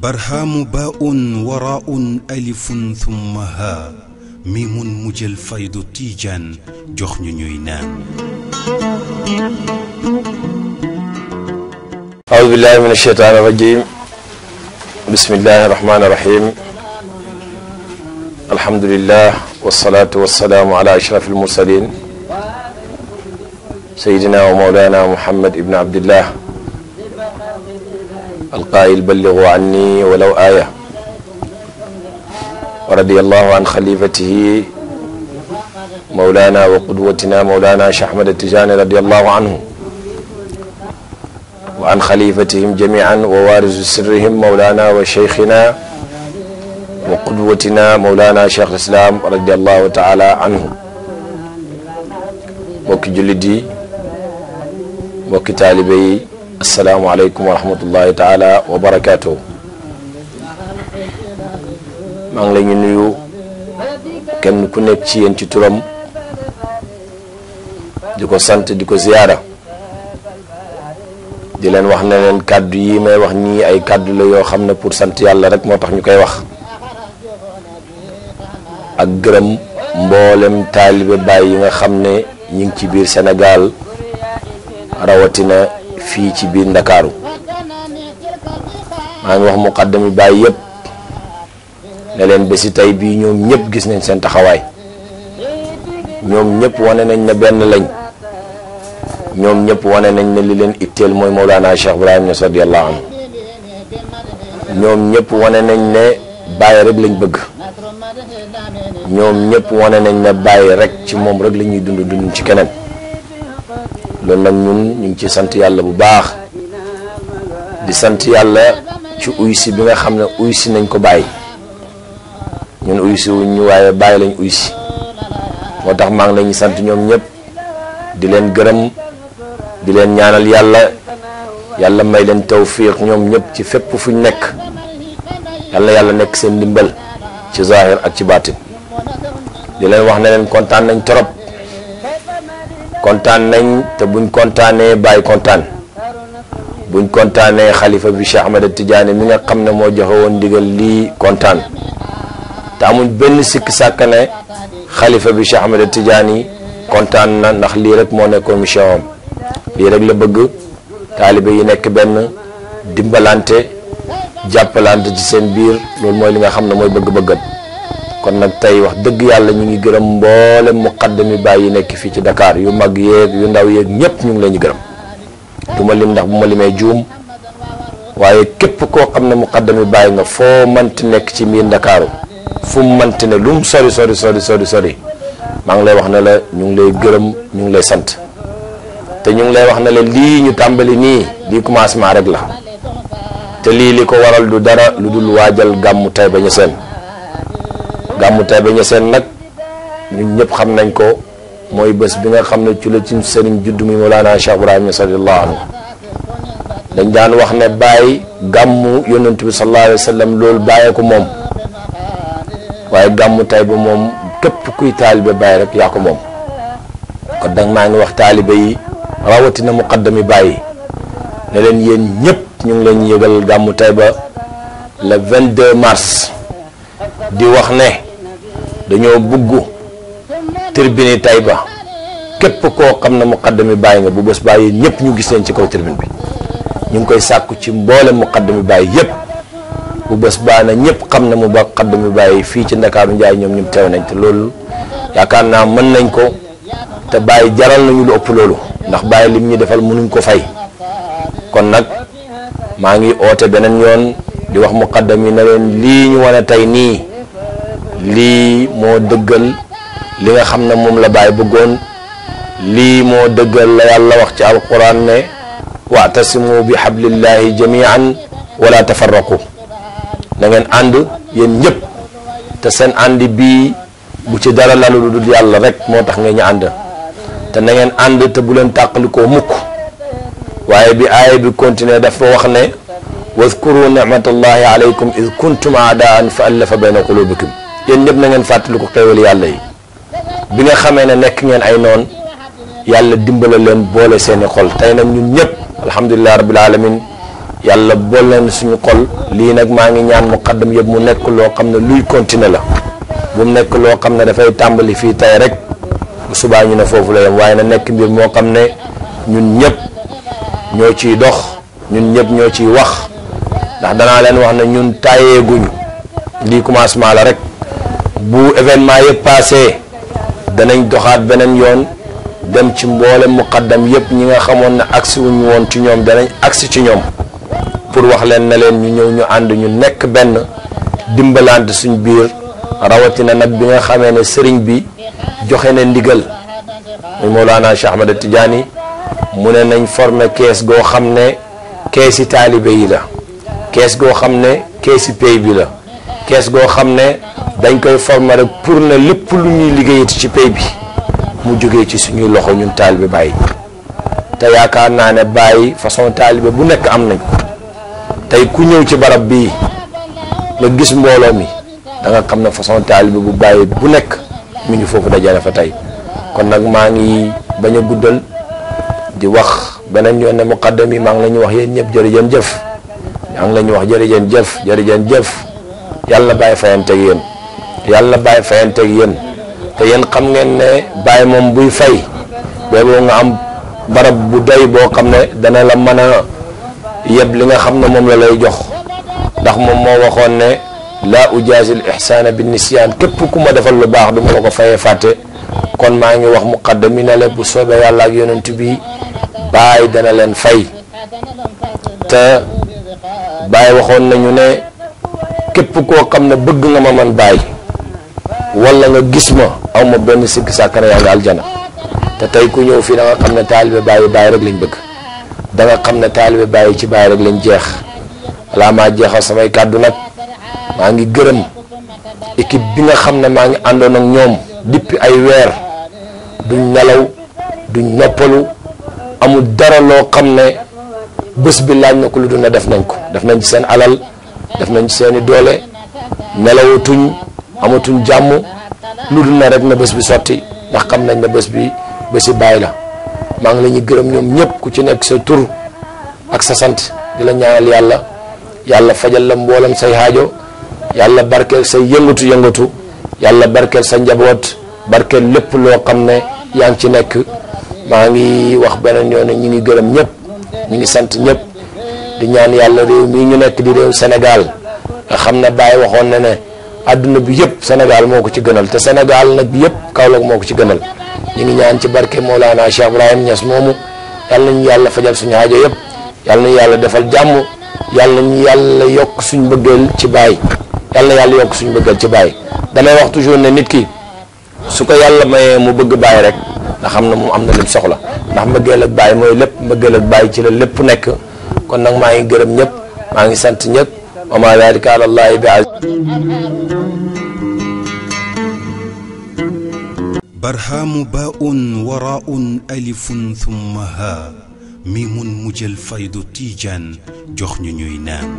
برهام باء وراء ألف ثم ها ميم مجل فيض تيجان جخن نينان. أعوذ بالله من الشيطان الرجيم. بسم الله الرحمن الرحيم. الحمد لله والصلاة والسلام على أشرف المرسلين سيدنا ومولانا محمد ابن عبد الله القائل بلغوا عني ولو آية، ورضي الله عن خليفته مولانا وقدوتنا مولانا شيخ أحمد التجاني رضي الله عنه وعن خليفتهم جميعا ووارث سرهم مولانا وشيخنا وقدوتنا مولانا شيخ الإسلام رضي الله تعالى عنه. mbokki jullit yi, mbokki taalibe yi, assalaamu aleykum wa rahmatullahi taala wa barakaatuh. maa ngi la ñu nuyu kenn ku nekk ci yéen ci turam, di ko sant di ko ziyaara, di leen wax ne leen kàddu yi may wax nii ay kàddu la yoo xam ne pour sant yàlla rek moo tax ñu koy wax, ak gërëm mboolem taalibe Baay yi nga xam ne ñu ngi ci biir Sénégal rawatina fii ci biir Ndakaaru. maa ngi wax muqaddami Baay yëpp ne leen bési tey bii ñoom ñëpp gis nañ seen taxawaay, ñoom ñëpp wane nañ ne benn lañ, ñoom ñëpp wane nañ ne li leen itteel mooy Mawlana Cheikh Ibrahim Niass radiyallahu anhu. ñoom ñëpp wane nañ ne Baay rek lañ bëgg, ñoom ñëpp wane nañ ne Baay rek ci moom rek la ñuy dund ci keneen. loolu nag ñun ñu ngi ci sant yàlla bu baax, di sant yàlla ci uysi bi nga xam ne uysi nañ ko Baay. ñun uysi wuñ ñu waaye Baay lañ uysi, moo tax maa ngi leen sant ñoom ñëpp di leen gërëm, di leen ñaanal yàlla may leen tawfiq ñoom ñëpp ci fépp fuñ nekk. yàlla nekk seen ndimbal ci zahir ak ci baatin. di leen wax ne leen kontaan nañ trop, kontaan nañ, te buñ kontaanee Baay kontaan, buñ kontaanee xalifa bi Cheikh Ahmed Tidiane mi nga xam ne moo joxe woon ndigal lii kontaan. te amuñ benn sikki sàkk ne xalifa bi Cheikh Ahmed Tidiane kontaan na, ndax lii rek moo nekkoon mission am. lii rek la bëgg, taalibe yi nekk benn, dimbalante, jàppalante ci seen biir. loolu mooy li nga xam ne mooy bëgg-bëggat. kon nag tey wax dëgg yàlla ñu ngi gërëm mboolem muqaddami Baay yi nekk fii ci Dakar, yu mag yeeg yu ndaw yeeg ñëpp ñu ngi leen di gërëm. du ma lim ndax bu ma limee juum, waaye képp koo xam ne muqaddami Baay nga foo mënti nekk ci biir Ndakaaru, fu mu mënti ne lu mu sori maa ngi lay wax ne la ñu ngi lay gërëm, ñu ngi lay sant. te ñu ngi lay wax ne la lii ñu tàmbali nii lii commencement rek la, te lii li ko waral du dara lu dul waajal gàmmu Taïba Niassène. gàmmu Taïba Niassène nag ñun ñëpp xam nañ ko, mooy bés bi nga xam ne ci la ci sëriñ juddu mi Mawlana Cheikh Ibrahim Niass radiyallahu anhu. dañ daan wax ne Baay gàmmu yonent bi sallallahu alayhi wa sallam loolu bàyyee ko moom, waaye gàmmu Taïba moom képp kuy taalibe Baay rek yaa ko moom. kon nag maa ngi wax taalibe yi rawatina muqaddami Baay yi ne leen yéen ñëpp ñu ngi leen yëgal gàmmu Taïba le 22 mars. di wax ne dañoo bugg tribune Taïba képp koo xam ne muqaddami Baay nga bu bés Baay ñëpp ñu gis leen ci kaw tribune bi. ñu ngi koy sàkku ci mboolem muqaddami Baay yëpp bu bés baa na ñëpp xam ne muqaddami Baay fii ci Ndakaaru Njaay ñoom ñu teew nañ. te loolu yaakaar naa mën nañ ko, te Baay jaral nañu lu ëpp loolu, ndax Baay lim ñu defal mënuñ ko fay. kon nag maa ngi oote beneen yoon di wax muqaddam yi ne leen lii ñu wane tey nii, lii moo dëggal li nga xam ne moom la Baay bëggoon. lii moo dëggal la yàlla wax ci alquran ne wa'tasimu bi hablillahi jami'an wala tafarraqu. na ngeen ànd yéen ñëpp, te seen ànd bii bu ci dara lalu lu dul yàlla rek moo tax ngeen ñu ànd. te na ngeen ànd te bu leen tàqalikoo mukk. waaye bi aaya bi continuer dafa wax ne wadkuru ni'matallahi alaykum id kuntum a'daan fa allafa bayna qulubikum. yéen ñëpp na ngeen fàttaliku xéewal yàlla yi bi nga xamee ne nekk ngeen ay noon, yàlla dimbala leen boole seeni xol tey nag ñun ñëpp alhamdulilah rabbil alamin yàlla boole leen suñu xol lii nag maa ngi ñaan muqaddam yëpp mu nekk loo xam ne luy continuer la bu mu nekk loo xam ne dafay tàmbali fii tey rek bu subaa ñu ne foofu la yem waaye na nekk mbir moo xam ne ñun ñëpp ñoo ciy dox ñun ñëpp ñoo ciy wax ndax danaa leen wax ne ñun tàyyeeguñu lii commencement la rek bu événement yëpp passé danañ doxaat beneen yoon dem ci mboolem muqaddam yëpp ñi nga xamoon ne agsi wuñu woon ci ñoom danañ agsi ci ñoom pour wax leen ne leen ñu ñëw ñu ànd ñu nekk benn dimbalante suñ biir rawatina nag bi nga xamee ne sëriñ bi joxe na ndigal muy Mawlana Cheikh Ahmad Tidiane mu ne nañ former kees goo xam ne keesi taalibe yi la kees goo xam ne keesi pay bi la kees goo xam ne dañ koy former rek pour ne lépp lu ñuy liggéeyati ci pay bi mu jógee ci suñuy loxo ñun taalibe Baay te yaakaar naa ne Baay façon taalibe bu nekk am nañ tey ku ñëw ci barab bii nga gis mbooloo mi da nga xam ne façon taalibe bu Baay bu nekk mi ngi foofu dajale fa tey kon nag maa ngi bañ a guddal di wax beneen yoon ne muqaddam yi maa ngi la ñuy wax yéen ñëpp jërëjën jëf maa ngi la ñuy wax jërëjën jëf yàlla Baay fayanteeg yéen yàlla Baay fayanteeg yéen te yéen xam ngeen ne Baay moom buy fay boobu nga am barab bu doy boo xam ne dana la mën a yeb li nga xam ne moom la lay jox ndax moom moo waxoon ne laa ujaazil ihsaana bin nisyaan képp ku ma defal lu baax du ma la ko fayee fàtte kon maa ngi wax muqaddam yi ne la bu soobee yàlla ak yonent bi Baay dana leen fay te Baay waxoon nañu ne képp koo xam ne bëgg nga ma man Baay wala nga gis ma aw ma benn sikk sàkkana yaa nga aljana te tey ku ñëw fii da nga xam ne taalibe Baay rek lañ bëgg da nga xam ne taalibe Baay ci Baay rek lañ jeex walaa maa jeexal samay kàddu nag maa ngi gërëm équipe bi nga xam ne maa ngi àndoon ak ñoom depuis ay weer duñ nelaw duñ noppalu amul dara loo xam ne bés bi laaj na ko lu dul ne def nañ ko def nañ ci seen alal def nañ ci seeni doole nelawatuñ amatuñ jàmm lu dul ne rek na bés bi sotti ndax xam nañ ne bés bi bési Baay la maa ngi la ñuy gërëm ñoom ñëpp ku ci nekk sa tur ak sa sant di la ñaanal yàlla fajal la mboolam say haajo yàlla barkeel say yëngatu yàlla barkeel sa njaboot barkeel lépp loo xam ne yaa ngi ci nekk maa ngi wax beneen yoon ñi ngi gërëm ñëpp ñi ngi sant ñëpp di ñaan yàlla réew mii ñu nekk di réew Sénégal nga xam ne Baay waxoon na ne àdduna bi yëpp Sénégal moo ko ci gënal te Sénégal nag yëpp Kaolack moo ko ci gënal ñu ngi ñaan ci barke Mawlana Cheikh Ibrahim Niass moomu yàlla nañu yàlla fajal suñu aajo yëpp yàlla nañu yàlla defal jàmm yàlla nañu yàlla yokk suñu bëggeel ci Baay yàlla na yàlla yokk suñu bëggeel ci Baay damay wax toujours ne nit ki su ko yàlla mayee mu bëgg Baay rek nga xam ne moom am na lim soxla ndax mbëggeel ak Baay mooy lépp mbëggeel ak Baay ci la lépp nekk kon nag maa ngi gërëm ñëpp maa ngi sant ñëpp wa maa zaalika ala llaahi bi aziiz. barhaamu baa'un waraa'un alifun thumma haa miimun mujjal faydu tiijaan jox ñu ñuy naan.